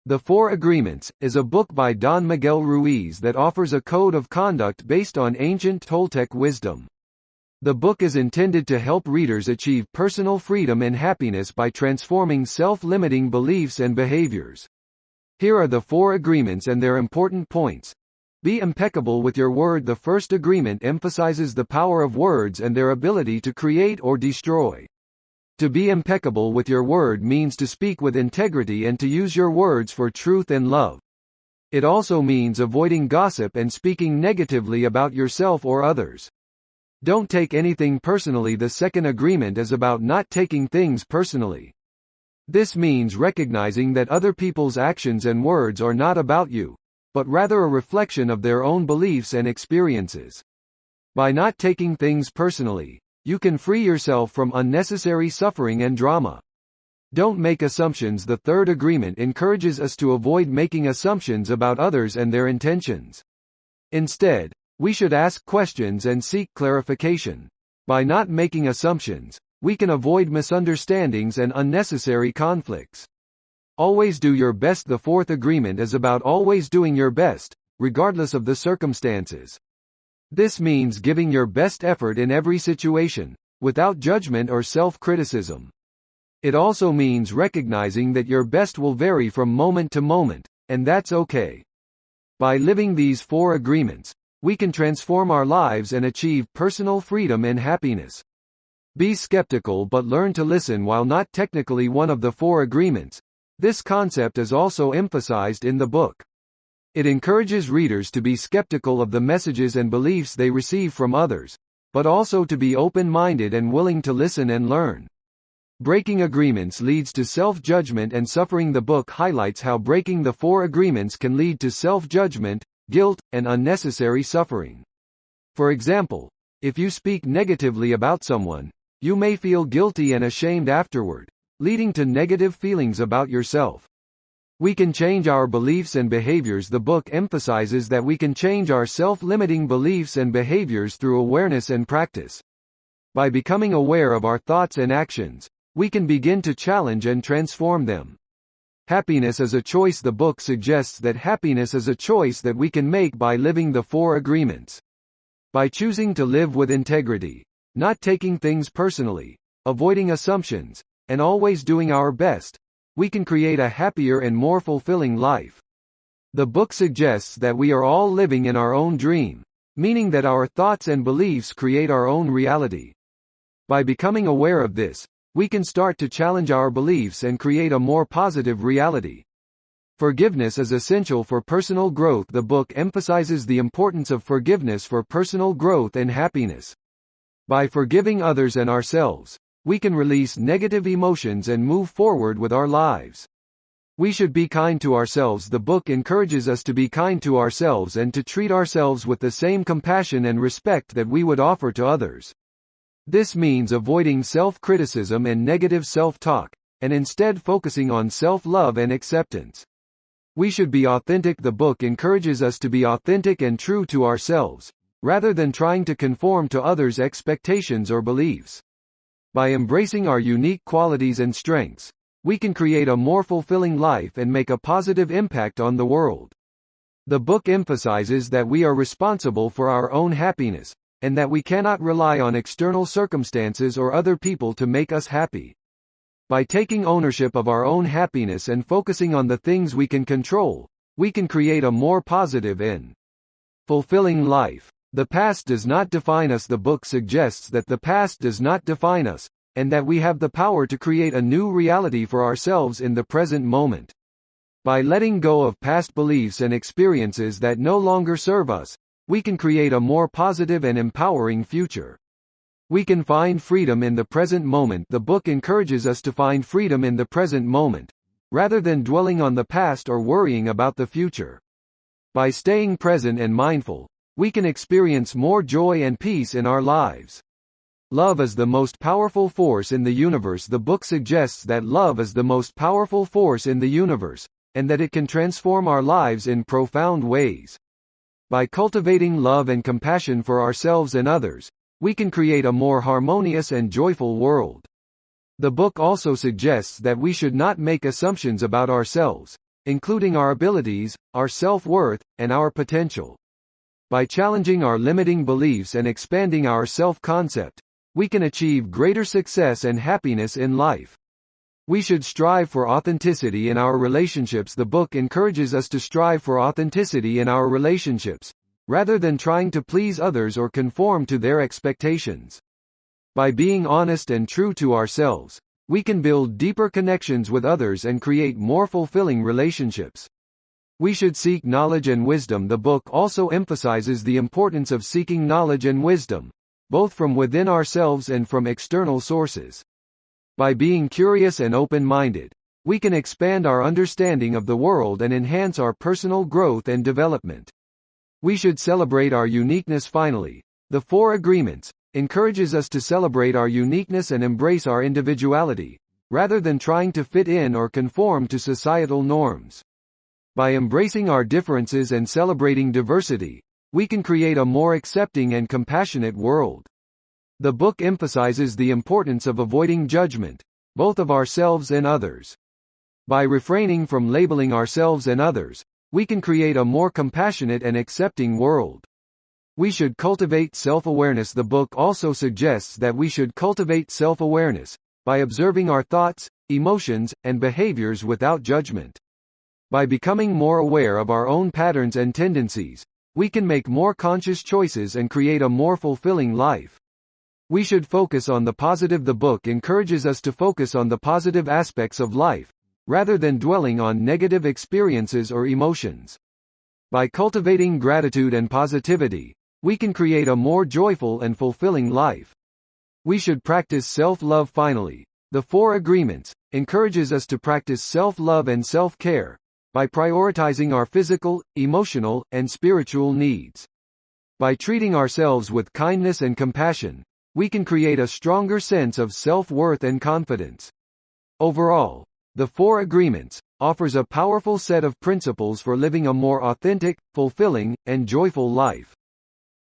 The Four Agreements is a book by Don Miguel Ruiz that offers a code of conduct based on ancient Toltec wisdom. The book is intended to help readers achieve personal freedom and happiness by transforming self-limiting beliefs and behaviors. Here are the four agreements and their important points. Be impeccable with your word. The first agreement emphasizes the power of words and their ability to create or destroy. To be impeccable with your word means to speak with integrity and to use your words for truth and love. It also means avoiding gossip and speaking negatively about yourself or others. Don't take anything personally. The second agreement is about not taking things personally. This means recognizing that other people's actions and words are not about you, but rather a reflection of their own beliefs and experiences. By not taking things personally, you can free yourself from unnecessary suffering and drama. Don't make assumptions. The third agreement encourages us to avoid making assumptions about others and their intentions. Instead, we should ask questions and seek clarification. By not making assumptions, we can avoid misunderstandings and unnecessary conflicts. Always do your best. The fourth agreement is about always doing your best, regardless of the circumstances. This means giving your best effort in every situation, without judgment or self-criticism. It also means recognizing that your best will vary from moment to moment, and that's okay. By living these four agreements, we can transform our lives and achieve personal freedom and happiness. Be skeptical but learn to listen. While not technically one of the four agreements, this concept is also emphasized in the book. It encourages readers to be skeptical of the messages and beliefs they receive from others, but also to be open-minded and willing to listen and learn. Breaking agreements leads to self-judgment and suffering. The book highlights how breaking the four agreements can lead to self-judgment, guilt, and unnecessary suffering. For example, if you speak negatively about someone, you may feel guilty and ashamed afterward, leading to negative feelings about yourself. We can change our beliefs and behaviors. The book emphasizes that we can change our self-limiting beliefs and behaviors through awareness and practice. By becoming aware of our thoughts and actions, we can begin to challenge and transform them. Happiness is a choice. The book suggests that happiness is a choice that we can make by living the four agreements. By choosing to live with integrity, not taking things personally, avoiding assumptions, and always doing our best, we can create a happier and more fulfilling life. The book suggests that we are all living in our own dream, meaning that our thoughts and beliefs create our own reality. By becoming aware of this, we can start to challenge our beliefs and create a more positive reality. Forgiveness is essential for personal growth. The book emphasizes the importance of forgiveness for personal growth and happiness. By forgiving others and ourselves, we can release negative emotions and move forward with our lives. We should be kind to ourselves. The book encourages us to be kind to ourselves and to treat ourselves with the same compassion and respect that we would offer to others. This means avoiding self-criticism and negative self-talk, and instead focusing on self-love and acceptance. We should be authentic. The book encourages us to be authentic and true to ourselves, rather than trying to conform to others' expectations or beliefs. By embracing our unique qualities and strengths, we can create a more fulfilling life and make a positive impact on the world. The book emphasizes that we are responsible for our own happiness, and that we cannot rely on external circumstances or other people to make us happy. By taking ownership of our own happiness and focusing on the things we can control, we can create a more positive and fulfilling life. The past does not define us. The book suggests that the past does not define us, and that we have the power to create a new reality for ourselves in the present moment. By letting go of past beliefs and experiences that no longer serve us, we can create a more positive and empowering future. We can find freedom in the present moment. The book encourages us to find freedom in the present moment, rather than dwelling on the past or worrying about the future. By staying present and mindful, we can experience more joy and peace in our lives. Love is the most powerful force in the universe. The book suggests that love is the most powerful force in the universe, and that it can transform our lives in profound ways. By cultivating love and compassion for ourselves and others, we can create a more harmonious and joyful world. The book also suggests that we should not make assumptions about ourselves, including our abilities, our self-worth, and our potential. By challenging our limiting beliefs and expanding our self-concept, we can achieve greater success and happiness in life. We should strive for authenticity in our relationships. The book encourages us to strive for authenticity in our relationships, rather than trying to please others or conform to their expectations. By being honest and true to ourselves, we can build deeper connections with others and create more fulfilling relationships. We should seek knowledge and wisdom. The book also emphasizes the importance of seeking knowledge and wisdom, both from within ourselves and from external sources. By being curious and open-minded, we can expand our understanding of the world and enhance our personal growth and development. We should celebrate our uniqueness. Finally, the Four Agreements encourages us to celebrate our uniqueness and embrace our individuality, rather than trying to fit in or conform to societal norms. By embracing our differences and celebrating diversity, we can create a more accepting and compassionate world. The book emphasizes the importance of avoiding judgment, both of ourselves and others. By refraining from labeling ourselves and others, we can create a more compassionate and accepting world. We should cultivate self-awareness. The book also suggests that we should cultivate self-awareness by observing our thoughts, emotions, and behaviors without judgment. By becoming more aware of our own patterns and tendencies, we can make more conscious choices and create a more fulfilling life. We should focus on the positive. The book encourages us to focus on the positive aspects of life, rather than dwelling on negative experiences or emotions. By cultivating gratitude and positivity, we can create a more joyful and fulfilling life. We should practice self-love. Finally, the Four Agreements encourages us to practice self-love and self-care by prioritizing our physical, emotional, and spiritual needs. By treating ourselves with kindness and compassion, we can create a stronger sense of self-worth and confidence. Overall, the Four Agreements offers a powerful set of principles for living a more authentic, fulfilling, and joyful life.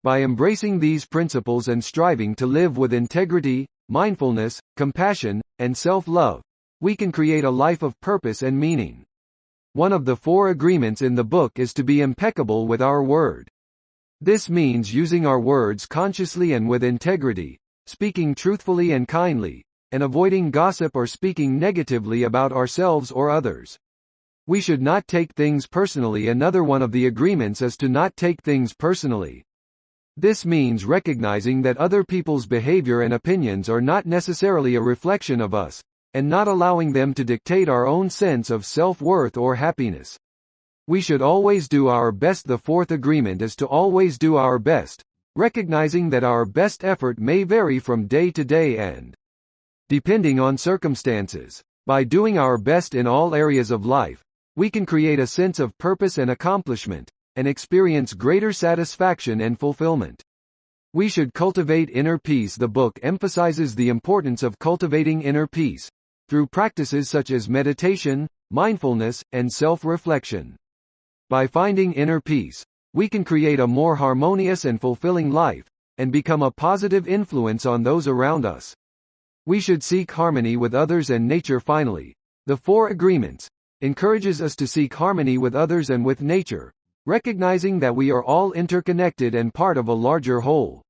By embracing these principles and striving to live with integrity, mindfulness, compassion, and self-love, we can create a life of purpose and meaning. One of the Four Agreements in the book is to be impeccable with our word. This means using our words consciously and with integrity, speaking truthfully and kindly, and avoiding gossip or speaking negatively about ourselves or others. We should not take things personally. Another one of the agreements is to not take things personally. This means recognizing that other people's behavior and opinions are not necessarily a reflection of us, and not allowing them to dictate our own sense of self-worth or happiness. We should always do our best. The fourth agreement is to always do our best, recognizing that our best effort may vary from day to day and depending on circumstances. By doing our best in all areas of life, we can create a sense of purpose and accomplishment, and experience greater satisfaction and fulfillment. We should cultivate inner peace. The book emphasizes the importance of cultivating inner peace through practices such as meditation, mindfulness, and self-reflection. By finding inner peace, we can create a more harmonious and fulfilling life, and become a positive influence on those around us. We should seek harmony with others and nature. Finally, the Four Agreements encourages us to seek harmony with others and with nature, recognizing that we are all interconnected and part of a larger whole.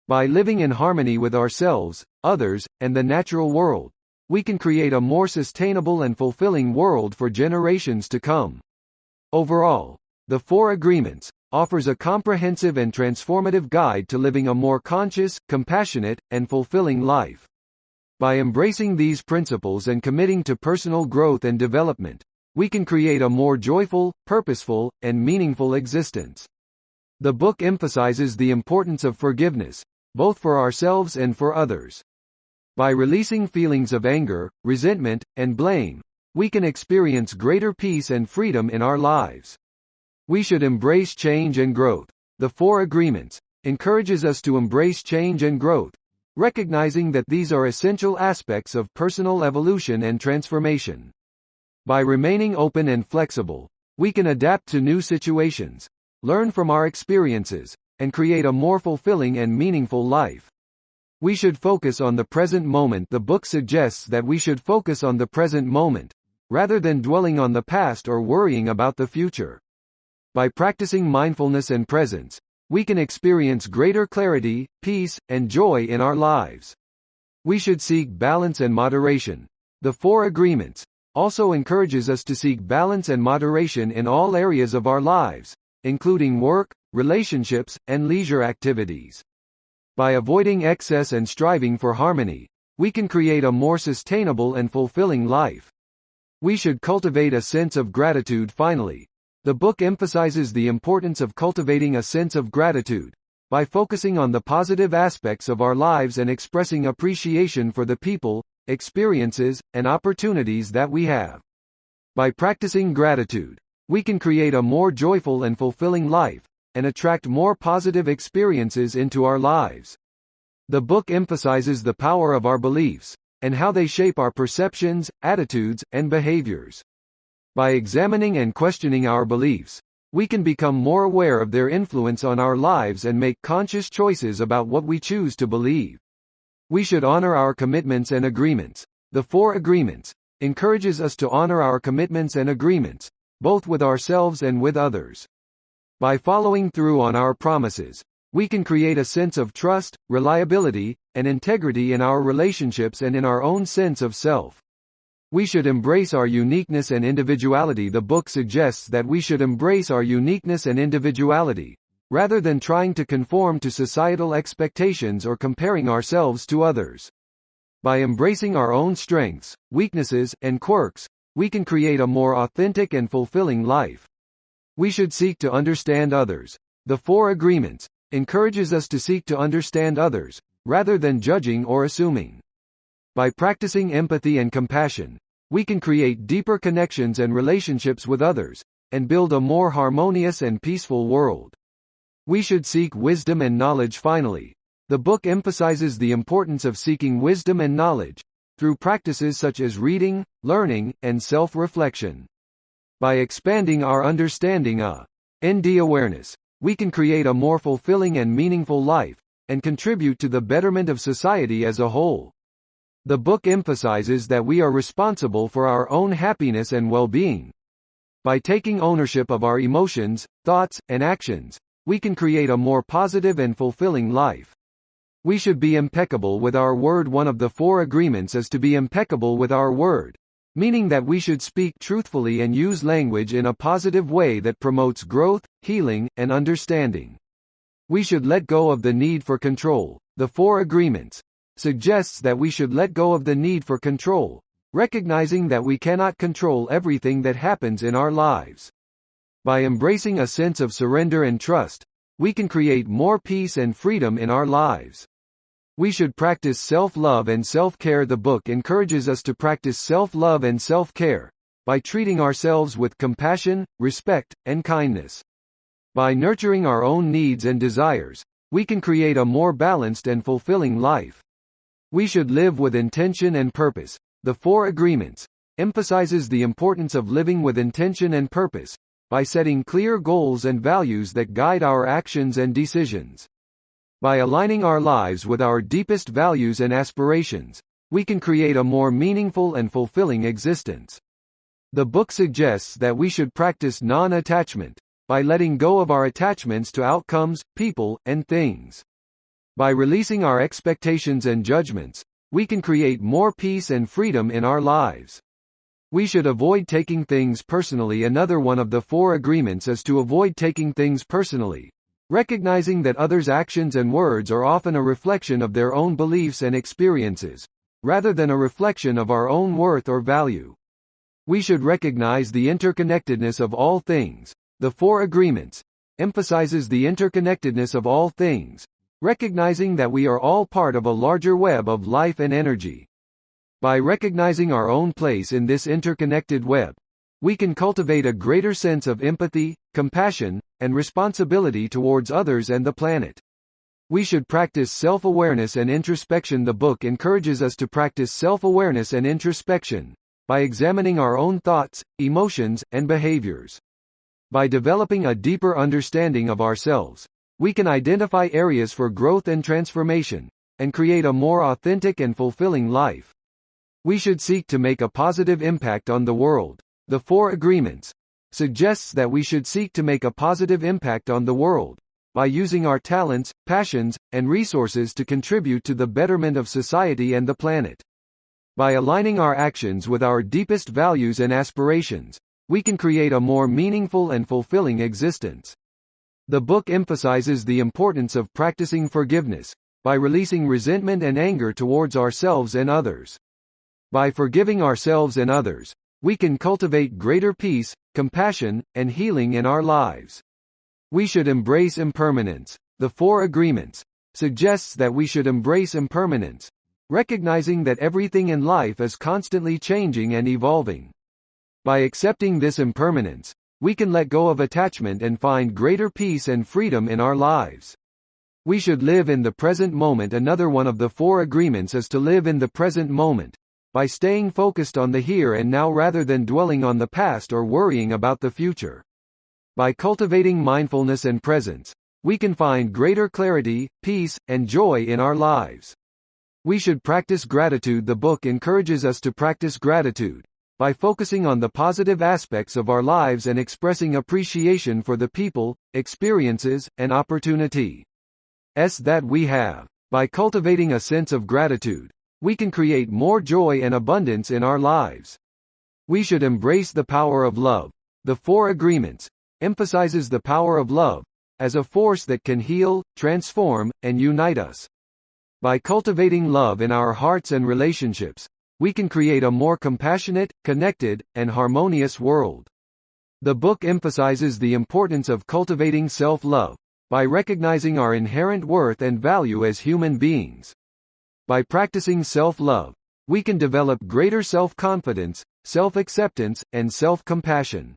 By living in harmony with ourselves, others, and the natural world, we can create a more sustainable and fulfilling world for generations to come. Overall, the Four Agreements offers a comprehensive and transformative guide to living a more conscious, compassionate, and fulfilling life. By embracing these principles and committing to personal growth and development, we can create a more joyful, purposeful, and meaningful existence. The book emphasizes the importance of forgiveness, both for ourselves and for others. By releasing feelings of anger, resentment, and blame, we can experience greater peace and freedom in our lives. We should embrace change and growth. The Four Agreements encourages us to embrace change and growth, recognizing that these are essential aspects of personal evolution and transformation. By remaining open and flexible, we can adapt to new situations, learn from our experiences, and create a more fulfilling and meaningful life. We should focus on the present moment. The book suggests that we should focus on the present moment, rather than dwelling on the past or worrying about the future. By practicing mindfulness and presence, we can experience greater clarity, peace, and joy in our lives. We should seek balance and moderation. The Four Agreements also encourages us to seek balance and moderation in all areas of our lives, including work, relationships, and leisure activities. By avoiding excess and striving for harmony, we can create a more sustainable and fulfilling life. We should cultivate a sense of gratitude. Finally, the book emphasizes the importance of cultivating a sense of gratitude by focusing on the positive aspects of our lives and expressing appreciation for the people, experiences, and opportunities that we have. By practicing gratitude, we can create a more joyful and fulfilling life, and attract more positive experiences into our lives. The book emphasizes the power of our beliefs, and how they shape our perceptions, attitudes, and behaviors. By examining and questioning our beliefs, we can become more aware of their influence on our lives and make conscious choices about what we choose to believe. We should honor our commitments and agreements. The Four Agreements encourages us to honor our commitments and agreements, both with ourselves and with others. By following through on our promises, we can create a sense of trust, reliability, and integrity in our relationships and in our own sense of self. We should embrace our uniqueness and individuality. The book suggests that we should embrace our uniqueness and individuality, rather than trying to conform to societal expectations or comparing ourselves to others. By embracing our own strengths, weaknesses, and quirks, we can create a more authentic and fulfilling life. We should seek to understand others. The Four Agreements encourages us to seek to understand others, rather than judging or assuming. By practicing empathy and compassion, we can create deeper connections and relationships with others, and build a more harmonious and peaceful world. We should seek wisdom and knowledge. Finally, the book emphasizes the importance of seeking wisdom and knowledge, through practices such as reading, learning, and self-reflection. By expanding our understanding and awareness, we can create a more fulfilling and meaningful life, and contribute to the betterment of society as a whole. The book emphasizes that we are responsible for our own happiness and well-being. By taking ownership of our emotions, thoughts, and actions, we can create a more positive and fulfilling life. We should be impeccable with our word. One of the Four Agreements is to be impeccable with our word, meaning that we should speak truthfully and use language in a positive way that promotes growth, healing, and understanding. We should let go of the need for control. The Four Agreements suggests that we should let go of the need for control, recognizing that we cannot control everything that happens in our lives. By embracing a sense of surrender and trust, we can create more peace and freedom in our lives. We should practice self-love and self-care. The book encourages us to practice self-love and self-care by treating ourselves with compassion, respect, and kindness. By nurturing our own needs and desires, we can create a more balanced and fulfilling life. We should live with intention and purpose. The Four Agreements emphasizes the importance of living with intention and purpose by setting clear goals and values that guide our actions and decisions. By aligning our lives with our deepest values and aspirations, we can create a more meaningful and fulfilling existence. The book suggests that we should practice non-attachment by letting go of our attachments to outcomes, people, and things. By releasing our expectations and judgments, we can create more peace and freedom in our lives. We should avoid taking things personally. Another one of the Four Agreements is to avoid taking things personally, recognizing that others' actions and words are often a reflection of their own beliefs and experiences, rather than a reflection of our own worth or value. We should recognize the interconnectedness of all things. The Four Agreements emphasizes the interconnectedness of all things, recognizing that we are all part of a larger web of life and energy. By recognizing our own place in this interconnected web, we can cultivate a greater sense of empathy, compassion, and responsibility towards others and the planet. We should practice self-awareness and introspection. The book encourages us to practice self-awareness and introspection by examining our own thoughts, emotions, and behaviors. By developing a deeper understanding of ourselves, we can identify areas for growth and transformation, and create a more authentic and fulfilling life. We should seek to make a positive impact on the world. The Four Agreements suggests that we should seek to make a positive impact on the world by using our talents, passions, and resources to contribute to the betterment of society and the planet. By aligning our actions with our deepest values and aspirations, we can create a more meaningful and fulfilling existence. The book emphasizes the importance of practicing forgiveness by releasing resentment and anger towards ourselves and others. By forgiving ourselves and others, we can cultivate greater peace, compassion, and healing in our lives. We should embrace impermanence. The Four Agreements suggests that we should embrace impermanence, recognizing that everything in life is constantly changing and evolving. By accepting this impermanence, we can let go of attachment and find greater peace and freedom in our lives. We should live in the present moment. Another one of the Four Agreements is to live in the present moment, by staying focused on the here and now rather than dwelling on the past or worrying about the future. By cultivating mindfulness and presence, we can find greater clarity, peace, and joy in our lives. We should practice gratitude. The book encourages us to practice gratitude by focusing on the positive aspects of our lives and expressing appreciation for the people, experiences, and opportunities that we have. By cultivating a sense of gratitude, we can create more joy and abundance in our lives. We should embrace the power of love. The Four Agreements emphasizes the power of love as a force that can heal, transform, and unite us. By cultivating love in our hearts and relationships, we can create a more compassionate, connected, and harmonious world. The book emphasizes the importance of cultivating self-love by recognizing our inherent worth and value as human beings. By practicing self-love, we can develop greater self-confidence, self-acceptance, and self-compassion.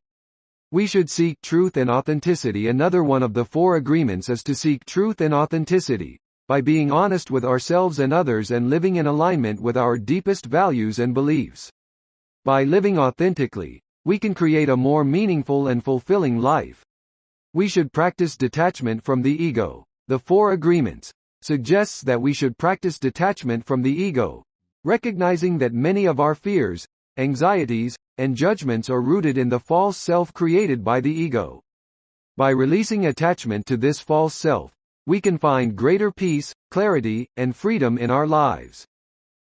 We should seek truth and authenticity. Another one of the Four Agreements is to seek truth and authenticity by being honest with ourselves and others and living in alignment with our deepest values and beliefs. By living authentically, we can create a more meaningful and fulfilling life. We should practice detachment from the ego. The Four Agreements suggests that we should practice detachment from the ego, recognizing that many of our fears, anxieties, and judgments are rooted in the false self created by the ego. By releasing attachment to this false self, we can find greater peace, clarity, and freedom in our lives.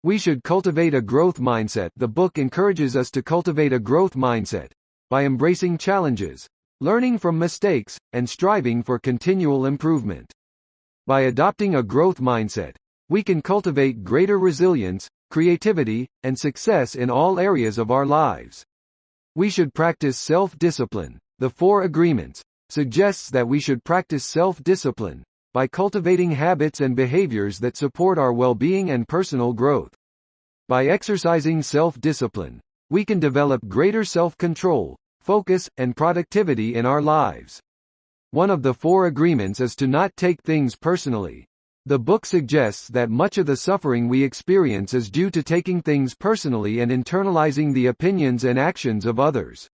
We should cultivate a growth mindset. The book encourages us to cultivate a growth mindset by embracing challenges, learning from mistakes, and striving for continual improvement. By adopting a growth mindset, we can cultivate greater resilience, creativity, and success in all areas of our lives. We should practice self-discipline. The Four Agreements suggests that we should practice self-discipline by cultivating habits and behaviors that support our well-being and personal growth. By exercising self-discipline, we can develop greater self-control, focus, and productivity in our lives. One of the Four Agreements is to not take things personally. The book suggests that much of the suffering we experience is due to taking things personally and internalizing the opinions and actions of others.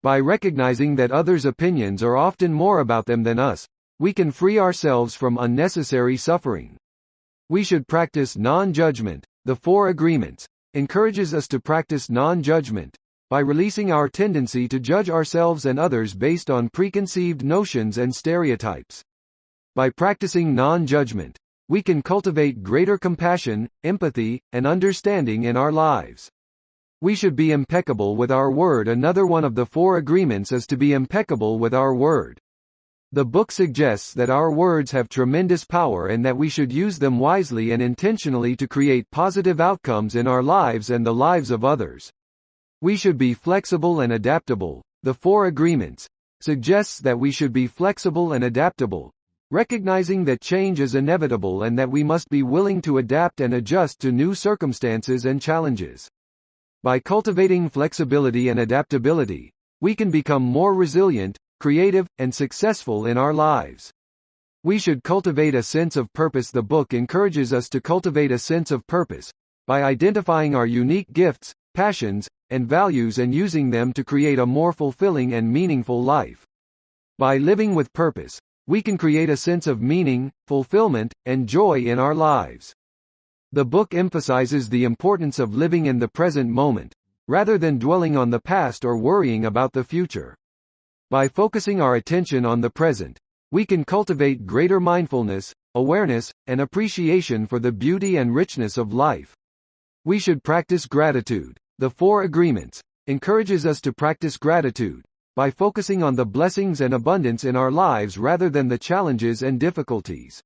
By recognizing that others' opinions are often more about them than us, we can free ourselves from unnecessary suffering. We should practice non-judgment. The Four Agreements encourages us to practice non-judgment by releasing our tendency to judge ourselves and others based on preconceived notions and stereotypes. By practicing non-judgment, we can cultivate greater compassion, empathy, and understanding in our lives. We should be impeccable with our word. Another one of the Four Agreements is to be impeccable with our word. The book suggests that our words have tremendous power and that we should use them wisely and intentionally to create positive outcomes in our lives and the lives of others. We should be flexible and adaptable. The Four Agreements suggests that we should be flexible and adaptable, recognizing that change is inevitable and that we must be willing to adapt and adjust to new circumstances and challenges. By cultivating flexibility and adaptability, we can become more resilient, creative, and successful in our lives. We should cultivate a sense of purpose. The book encourages us to cultivate a sense of purpose by identifying our unique gifts, passions, and values and using them to create a more fulfilling and meaningful life. By living with purpose, we can create a sense of meaning, fulfillment, and joy in our lives. The book emphasizes the importance of living in the present moment, rather than dwelling on the past or worrying about the future. By focusing our attention on the present, we can cultivate greater mindfulness, awareness, and appreciation for the beauty and richness of life. We should practice gratitude. The Four Agreements encourages us to practice gratitude by focusing on the blessings and abundance in our lives rather than the challenges and difficulties.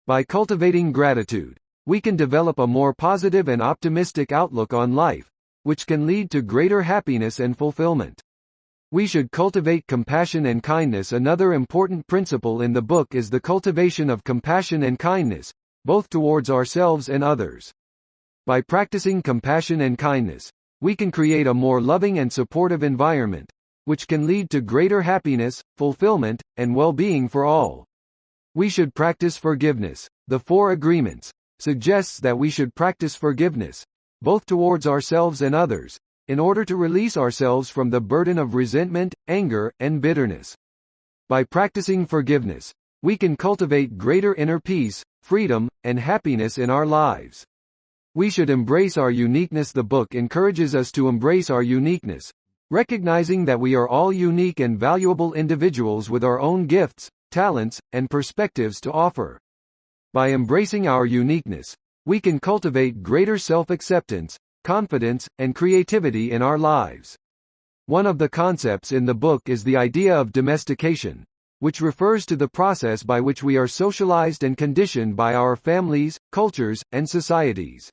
By cultivating gratitude, we can develop a more positive and optimistic outlook on life, which can lead to greater happiness and fulfillment. We should cultivate compassion and kindness. Another important principle in the book is the cultivation of compassion and kindness, both towards ourselves and others. By practicing compassion and kindness, we can create a more loving and supportive environment, which can lead to greater happiness, fulfillment, and well-being for all. We should practice forgiveness. The Four Agreements suggests that we should practice forgiveness, both towards ourselves and others, in order to release ourselves from the burden of resentment, anger, and bitterness. By practicing forgiveness, we can cultivate greater inner peace, freedom, and happiness in our lives. We should embrace our uniqueness. The book encourages us to embrace our uniqueness, recognizing that we are all unique and valuable individuals with our own gifts, talents, and perspectives to offer. By embracing our uniqueness, we can cultivate greater self-acceptance, confidence, and creativity in our lives. One of the concepts in the book is the idea of domestication, which refers to the process by which we are socialized and conditioned by our families, cultures, and societies.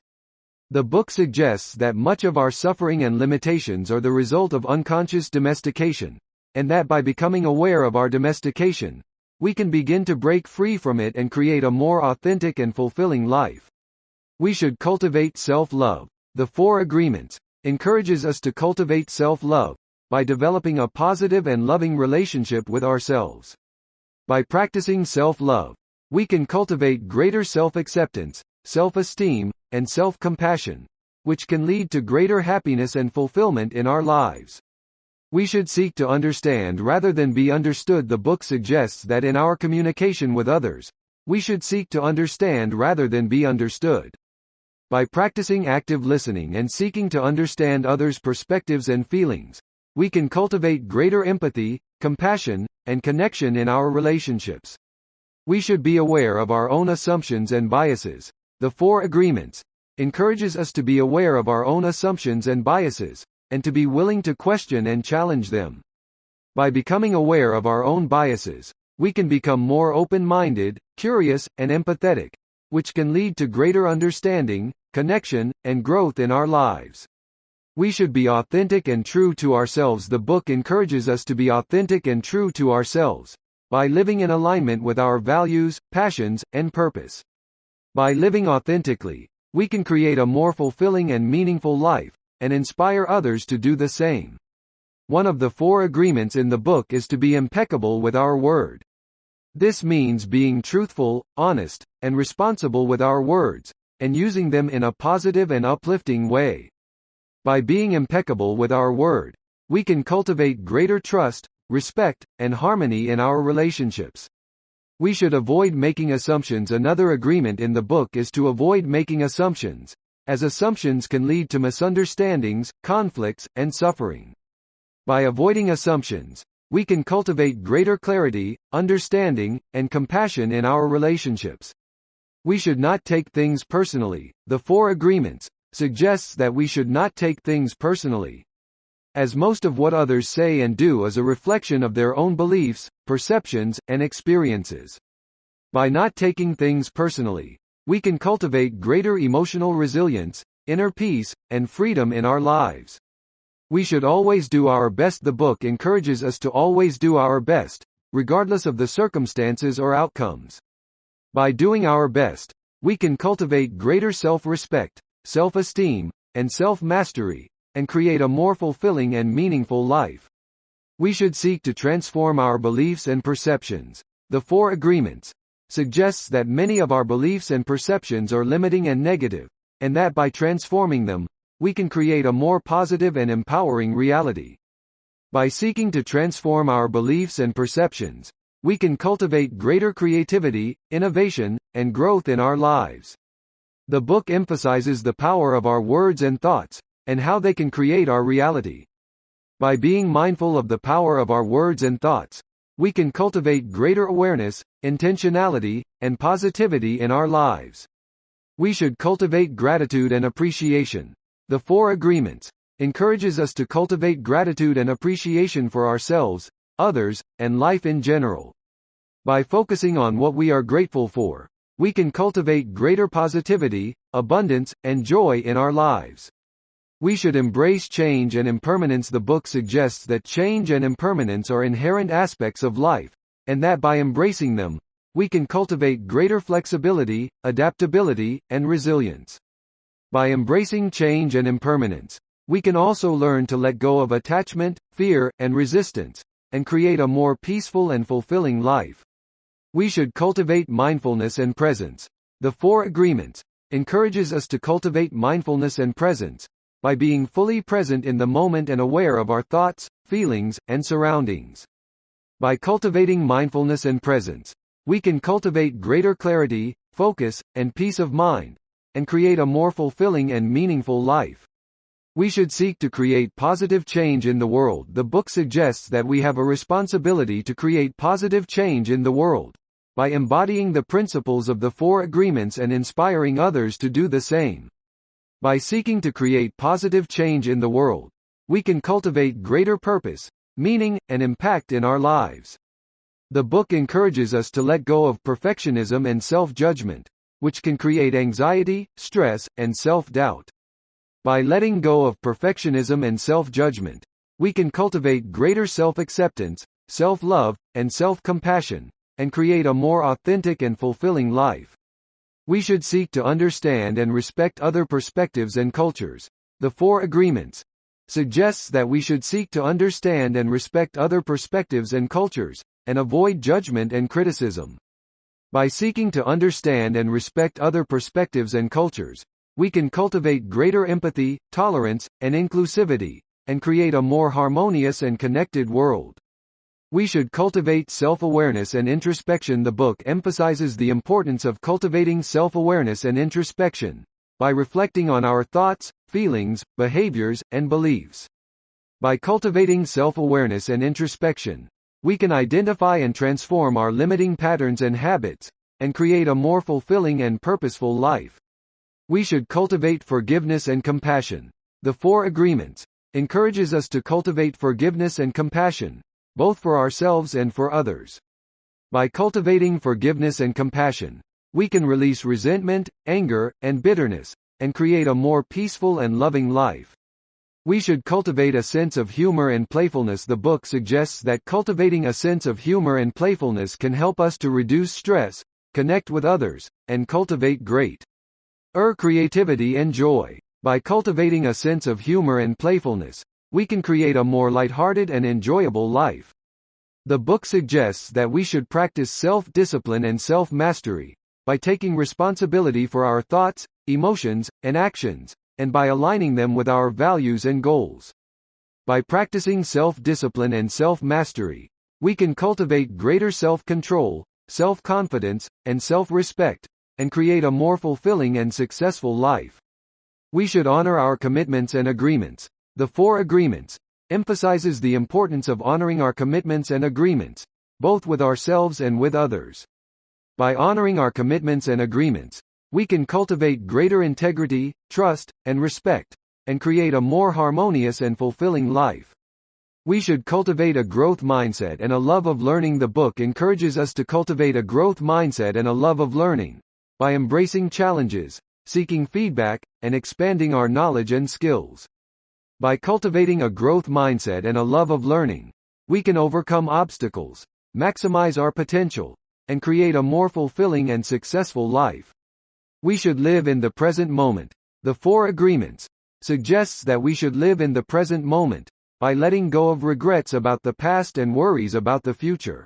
The book suggests that much of our suffering and limitations are the result of unconscious domestication, and that by becoming aware of our domestication, we can begin to break free from it and create a more authentic and fulfilling life. We should cultivate self-love. The Four Agreements encourages us to cultivate self-love by developing a positive and loving relationship with ourselves. By practicing self-love, we can cultivate greater self-acceptance, self-esteem, and self-compassion, which can lead to greater happiness and fulfillment in our lives. We should seek to understand rather than be understood. The book suggests that in our communication with others, we should seek to understand rather than be understood. By practicing active listening and seeking to understand others' perspectives and feelings, we can cultivate greater empathy, compassion, and connection in our relationships. We should be aware of our own assumptions and biases. The Four Agreements encourages us to be aware of our own assumptions and biases, and to be willing to question and challenge them. By becoming aware of our own biases, we can become more open-minded, curious, and empathetic, which can lead to greater understanding, connection, and growth in our lives. We should be authentic and true to ourselves. The book encourages us to be authentic and true to ourselves, by living in alignment with our values, passions, and purpose. By living authentically, we can create a more fulfilling and meaningful life, and inspire others to do the same. One of the Four Agreements in the book is to be impeccable with our word. This means being truthful, honest, and responsible with our words, and using them in a positive and uplifting way. By being impeccable with our word, we can cultivate greater trust, respect, and harmony in our relationships. We should avoid making assumptions. Another agreement in the book is to avoid making assumptions, as assumptions can lead to misunderstandings, conflicts, and suffering. By avoiding assumptions, we can cultivate greater clarity, understanding, and compassion in our relationships. We should not take things personally. The Four Agreements suggests that we should not take things personally, as most of what others say and do is a reflection of their own beliefs, perceptions, and experiences. By not taking things personally, we can cultivate greater emotional resilience, inner peace, and freedom in our lives. We should always do our best. The book encourages us to always do our best, regardless of the circumstances or outcomes. By doing our best, we can cultivate greater self-respect, self-esteem, and self-mastery, and create a more fulfilling and meaningful life. We should seek to transform our beliefs and perceptions. The Four Agreements suggests that many of our beliefs and perceptions are limiting and negative, and that by transforming them, we can create a more positive and empowering reality. By seeking to transform our beliefs and perceptions, we can cultivate greater creativity, innovation, and growth in our lives. The book emphasizes the power of our words and thoughts, and how they can create our reality. By being mindful of the power of our words and thoughts, we can cultivate greater awareness, intentionality, and positivity in our lives. We should cultivate gratitude and appreciation. The Four Agreements encourages us to cultivate gratitude and appreciation for ourselves, others, and life in general. By focusing on what we are grateful for, we can cultivate greater positivity, abundance, and joy in our lives. We should embrace change and impermanence. The book suggests that change and impermanence are inherent aspects of life, and that by embracing them, we can cultivate greater flexibility, adaptability, and resilience. By embracing change and impermanence, we can also learn to let go of attachment, fear, and resistance, and create a more peaceful and fulfilling life. We should cultivate mindfulness and presence. The Four Agreements encourages us to cultivate mindfulness and presence by being fully present in the moment and aware of our thoughts, feelings, and surroundings. By cultivating mindfulness and presence, we can cultivate greater clarity, focus, and peace of mind, and create a more fulfilling and meaningful life. We should seek to create positive change in the world. The book suggests that we have a responsibility to create positive change in the world by embodying the principles of the Four Agreements and inspiring others to do the same. By seeking to create positive change in the world, we can cultivate greater purpose, meaning, and impact in our lives. The book encourages us to let go of perfectionism and self-judgment, which can create anxiety, stress, and self-doubt. By letting go of perfectionism and self-judgment, we can cultivate greater self-acceptance, self-love, and self-compassion, and create a more authentic and fulfilling life. We should seek to understand and respect other perspectives and cultures. The Four Agreements suggests that we should seek to understand and respect other perspectives and cultures, and avoid judgment and criticism. By seeking to understand and respect other perspectives and cultures, we can cultivate greater empathy, tolerance, and inclusivity, and create a more harmonious and connected world. We should cultivate self-awareness and introspection. The book emphasizes the importance of cultivating self-awareness and introspection by reflecting on our thoughts, feelings, behaviors, and beliefs. By cultivating self-awareness and introspection, we can identify and transform our limiting patterns and habits, and create a more fulfilling and purposeful life. We should cultivate forgiveness and compassion. The Four Agreements encourages us to cultivate forgiveness and compassion, both for ourselves and for others. By cultivating forgiveness and compassion, we can release resentment, anger, and bitterness, and create a more peaceful and loving life. We should cultivate a sense of humor and playfulness. The book suggests that cultivating a sense of humor and playfulness can help us to reduce stress, connect with others, and cultivate greater creativity and joy. By cultivating a sense of humor and playfulness, we can create a more lighthearted and enjoyable life. The book suggests that we should practice self-discipline and self-mastery by taking responsibility for our thoughts, emotions, and actions, and by aligning them with our values and goals. By practicing self-discipline and self-mastery, we can cultivate greater self-control, self-confidence, and self-respect, and create a more fulfilling and successful life. We should honor our commitments and agreements. The Four Agreements emphasizes the importance of honoring our commitments and agreements, both with ourselves and with others. By honoring our commitments and agreements, we can cultivate greater integrity, trust, and respect, and create a more harmonious and fulfilling life. We should cultivate a growth mindset and a love of learning. The book encourages us to cultivate a growth mindset and a love of learning by embracing challenges, seeking feedback, and expanding our knowledge and skills. By cultivating a growth mindset and a love of learning, we can overcome obstacles, maximize our potential, and create a more fulfilling and successful life. We should live in the present moment. The Four Agreements suggests that we should live in the present moment by letting go of regrets about the past and worries about the future.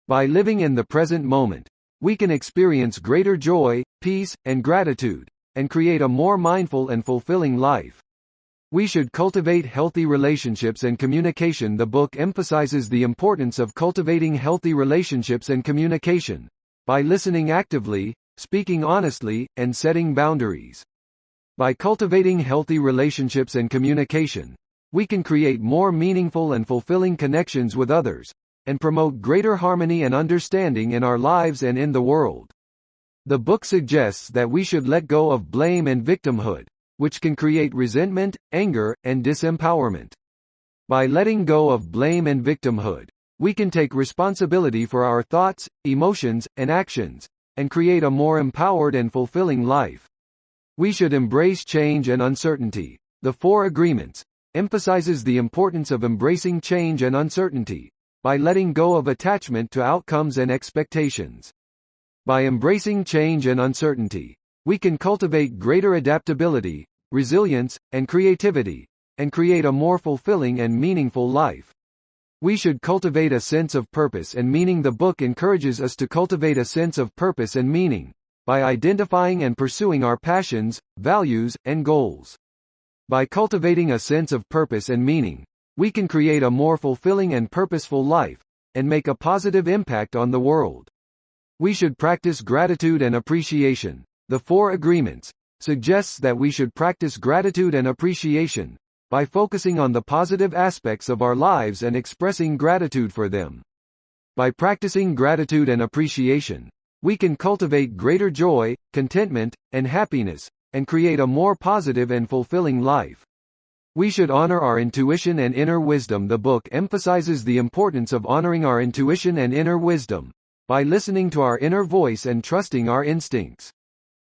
By living in the present moment, we can experience greater joy, peace, and gratitude, and create a more mindful and fulfilling life. We should cultivate healthy relationships and communication. The book emphasizes the importance of cultivating healthy relationships and communication by listening actively, speaking honestly, and setting boundaries. By cultivating healthy relationships and communication, we can create more meaningful and fulfilling connections with others, and promote greater harmony and understanding in our lives and in the world. The book suggests that we should let go of blame and victimhood, which can create resentment, anger, and disempowerment. By letting go of blame and victimhood, we can take responsibility for our thoughts, emotions, and actions, and create a more empowered and fulfilling life. We should embrace change and uncertainty. The Four Agreements emphasizes the importance of embracing change and uncertainty, by letting go of attachment to outcomes and expectations. By embracing change and uncertainty, we can cultivate greater adaptability, resilience, and creativity, and create a more fulfilling and meaningful life. We should cultivate a sense of purpose and meaning. The book encourages us to cultivate a sense of purpose and meaning, by identifying and pursuing our passions, values, and goals. By cultivating a sense of purpose and meaning, we can create a more fulfilling and purposeful life, and make a positive impact on the world. We should practice gratitude and appreciation. The Four Agreements suggests that we should practice gratitude and appreciation, by focusing on the positive aspects of our lives and expressing gratitude for them. By practicing gratitude and appreciation, we can cultivate greater joy, contentment, and happiness, and create a more positive and fulfilling life. We should honor our intuition and inner wisdom. The book emphasizes the importance of honoring our intuition and inner wisdom, by listening to our inner voice and trusting our instincts.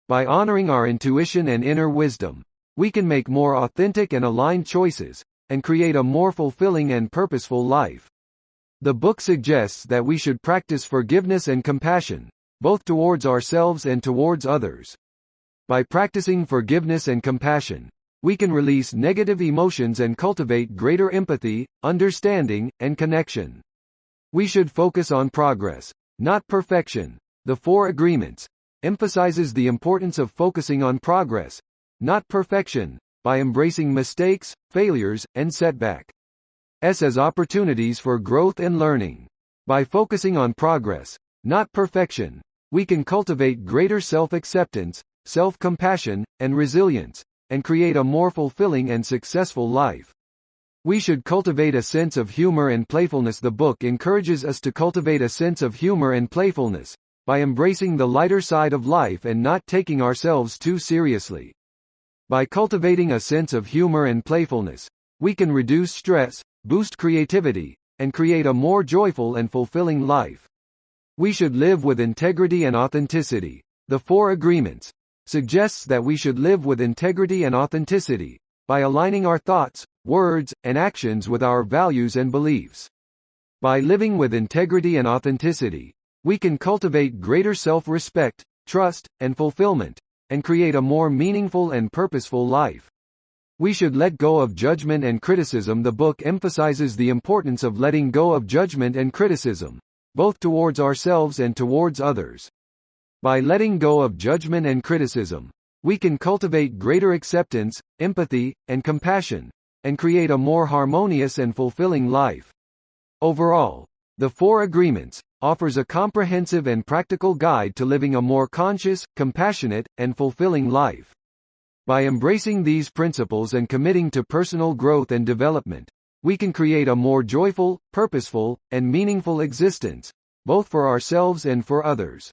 By honoring our intuition and inner wisdom, we can make more authentic and aligned choices, and create a more fulfilling and purposeful life. The book suggests that we should practice forgiveness and compassion, both towards ourselves and towards others. By practicing forgiveness and compassion, we can release negative emotions and cultivate greater empathy, understanding, and connection. We should focus on progress, not perfection. The Four Agreements emphasizes the importance of focusing on progress, not perfection, by embracing mistakes, failures, and setbacks as opportunities for growth and learning. By focusing on progress, not perfection, we can cultivate greater self-acceptance, self-compassion, and resilience, and create a more fulfilling and successful life. We should cultivate a sense of humor and playfulness. The book encourages us to cultivate a sense of humor and playfulness, by embracing the lighter side of life and not taking ourselves too seriously. By cultivating a sense of humor and playfulness, we can reduce stress, boost creativity, and create a more joyful and fulfilling life. We should live with integrity and authenticity. The Four Agreements suggests that we should live with integrity and authenticity, by aligning our thoughts, words, and actions with our values and beliefs. By living with integrity and authenticity, we can cultivate greater self-respect, trust, and fulfillment, and create a more meaningful and purposeful life. We should let go of judgment and criticism. The book emphasizes the importance of letting go of judgment and criticism, both towards ourselves and towards others. By letting go of judgment and criticism, we can cultivate greater acceptance, empathy, and compassion, and create a more harmonious and fulfilling life. Overall, The Four Agreements offers a comprehensive and practical guide to living a more conscious, compassionate, and fulfilling life. By embracing these principles and committing to personal growth and development, we can create a more joyful, purposeful, and meaningful existence, both for ourselves and for others.